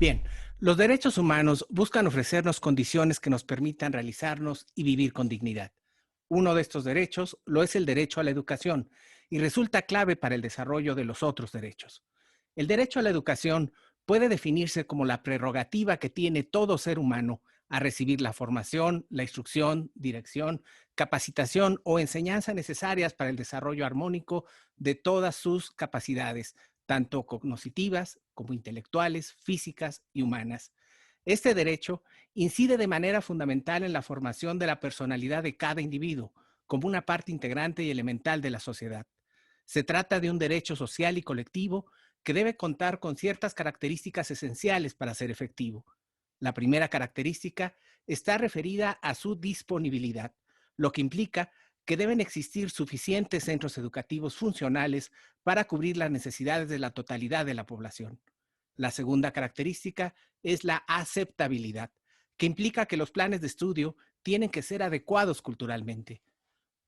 Bien, los derechos humanos buscan ofrecernos condiciones que nos permitan realizarnos y vivir con dignidad. Uno de estos derechos lo es el derecho a la educación y resulta clave para el desarrollo de los otros derechos. El derecho a la educación puede definirse como la prerrogativa que tiene todo ser humano a recibir la formación, la instrucción, dirección, capacitación o enseñanza necesarias para el desarrollo armónico de todas sus capacidades, tanto cognitivas como intelectuales, físicas y humanas. Este derecho incide de manera fundamental en la formación de la personalidad de cada individuo, como una parte integrante y elemental de la sociedad. Se trata de un derecho social y colectivo que debe contar con ciertas características esenciales para ser efectivo. La primera característica está referida a su disponibilidad, lo que implica que deben existir suficientes centros educativos funcionales para cubrir las necesidades de la totalidad de la población. La segunda característica es la aceptabilidad, que implica que los planes de estudio tienen que ser adecuados culturalmente.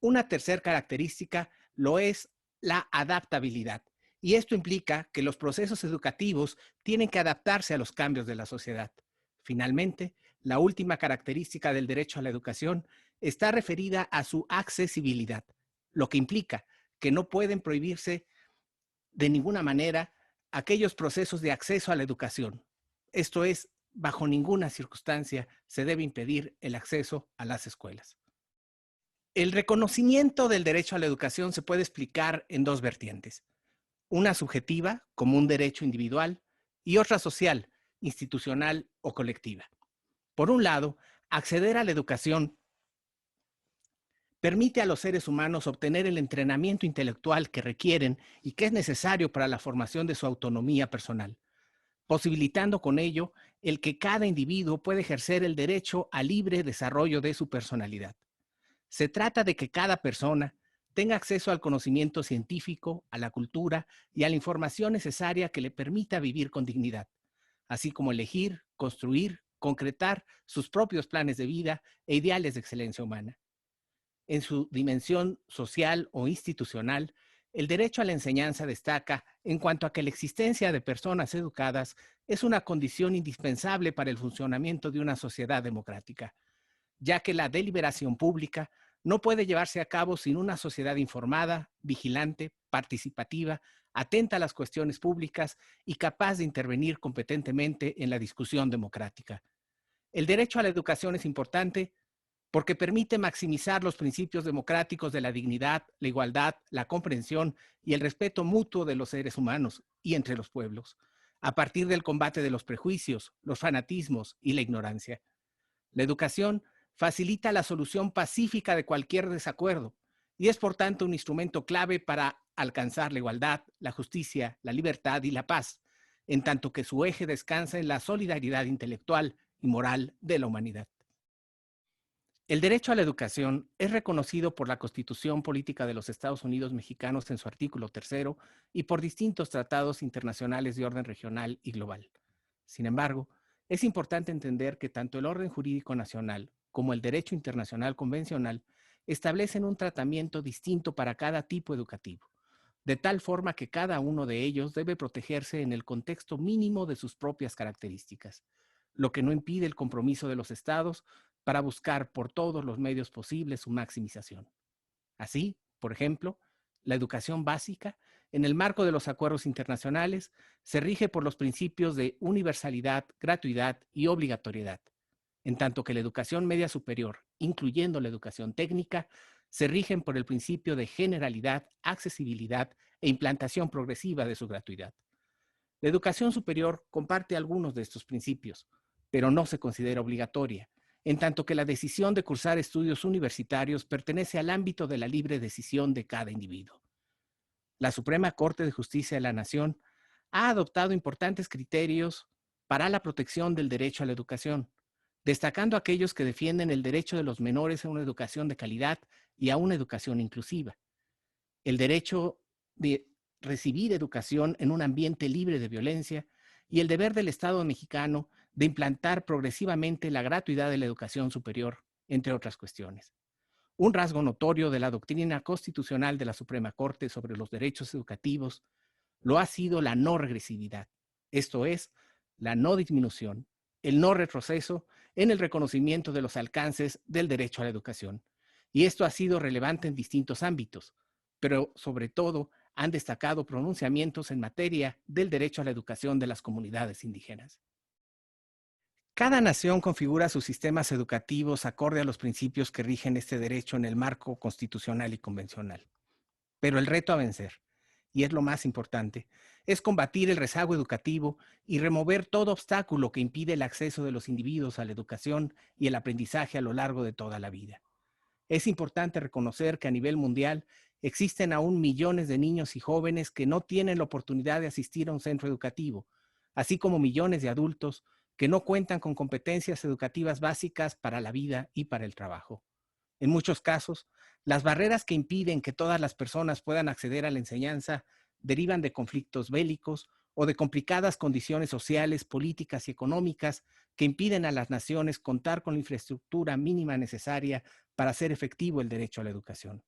Una tercera característica lo es la adaptabilidad, y esto implica que los procesos educativos tienen que adaptarse a los cambios de la sociedad. Finalmente, la última característica del derecho a la educación está referida a su accesibilidad, lo que implica que no pueden prohibirse de ninguna manera aquellos procesos de acceso a la educación. Esto es, bajo ninguna circunstancia se debe impedir el acceso a las escuelas. El reconocimiento del derecho a la educación se puede explicar en dos vertientes: una subjetiva, como un derecho individual, y otra social, institucional o colectiva. Por un lado, acceder a la educación permite a los seres humanos obtener el entrenamiento intelectual que requieren y que es necesario para la formación de su autonomía personal, posibilitando con ello el que cada individuo pueda ejercer el derecho al libre desarrollo de su personalidad. Se trata de que cada persona tenga acceso al conocimiento científico, a la cultura y a la información necesaria que le permita vivir con dignidad, así como elegir, construir, concretar sus propios planes de vida e ideales de excelencia humana. En su dimensión social o institucional, el derecho a la enseñanza destaca en cuanto a que la existencia de personas educadas es una condición indispensable para el funcionamiento de una sociedad democrática, ya que la deliberación pública no puede llevarse a cabo sin una sociedad informada, vigilante, participativa, atenta a las cuestiones públicas y capaz de intervenir competentemente en la discusión democrática. El derecho a la educación es importante porque permite maximizar los principios democráticos de la dignidad, la igualdad, la comprensión y el respeto mutuo de los seres humanos y entre los pueblos, a partir del combate de los prejuicios, los fanatismos y la ignorancia. La educación facilita la solución pacífica de cualquier desacuerdo y es por tanto un instrumento clave para alcanzar la igualdad, la justicia, la libertad y la paz, en tanto que su eje descansa en la solidaridad intelectual y moral de la humanidad. El derecho a la educación es reconocido por la Constitución Política de los Estados Unidos Mexicanos en su artículo tercero y por distintos tratados internacionales de orden regional y global. Sin embargo, es importante entender que tanto el orden jurídico nacional como el derecho internacional convencional establecen un tratamiento distinto para cada tipo educativo, de tal forma que cada uno de ellos debe protegerse en el contexto mínimo de sus propias características, lo que no impide el compromiso de los estados para buscar por todos los medios posibles su maximización. Así, por ejemplo, la educación básica, en el marco de los acuerdos internacionales, se rige por los principios de universalidad, gratuidad y obligatoriedad, en tanto que la educación media superior, incluyendo la educación técnica, se rigen por el principio de generalidad, accesibilidad e implantación progresiva de su gratuidad. La educación superior comparte algunos de estos principios, pero no se considera obligatoria, en tanto que la decisión de cursar estudios universitarios pertenece al ámbito de la libre decisión de cada individuo. La Suprema Corte de Justicia de la Nación ha adoptado importantes criterios para la protección del derecho a la educación, destacando aquellos que defienden el derecho de los menores a una educación de calidad y a una educación inclusiva, el derecho de recibir educación en un ambiente libre de violencia y el deber del Estado mexicano de implantar progresivamente la gratuidad de la educación superior, entre otras cuestiones. Un rasgo notorio de la doctrina constitucional de la Suprema Corte sobre los derechos educativos lo ha sido la no regresividad, esto es, la no disminución, el no retroceso en el reconocimiento de los alcances del derecho a la educación. Y esto ha sido relevante en distintos ámbitos, pero sobre todo han destacado pronunciamientos en materia del derecho a la educación de las comunidades indígenas. Cada nación configura sus sistemas educativos acorde a los principios que rigen este derecho en el marco constitucional y convencional. Pero el reto a vencer, y es lo más importante, es combatir el rezago educativo y remover todo obstáculo que impide el acceso de los individuos a la educación y el aprendizaje a lo largo de toda la vida. Es importante reconocer que a nivel mundial existen aún millones de niños y jóvenes que no tienen la oportunidad de asistir a un centro educativo, así como millones de adultos que no cuentan con competencias educativas básicas para la vida y para el trabajo. En muchos casos, las barreras que impiden que todas las personas puedan acceder a la enseñanza derivan de conflictos bélicos o de complicadas condiciones sociales, políticas y económicas que impiden a las naciones contar con la infraestructura mínima necesaria para hacer efectivo el derecho a la educación.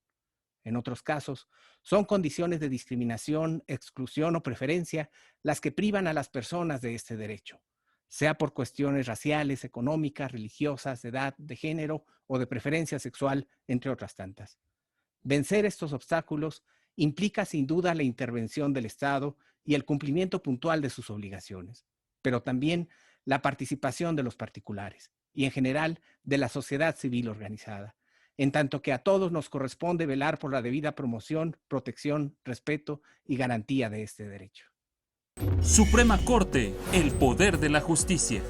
En otros casos, son condiciones de discriminación, exclusión o preferencia las que privan a las personas de este derecho, sea por cuestiones raciales, económicas, religiosas, de edad, de género o de preferencia sexual, entre otras tantas. Vencer estos obstáculos implica sin duda la intervención del Estado y el cumplimiento puntual de sus obligaciones, pero también la participación de los particulares y en general de la sociedad civil organizada, en tanto que a todos nos corresponde velar por la debida promoción, protección, respeto y garantía de este derecho. Suprema Corte, el poder de la justicia.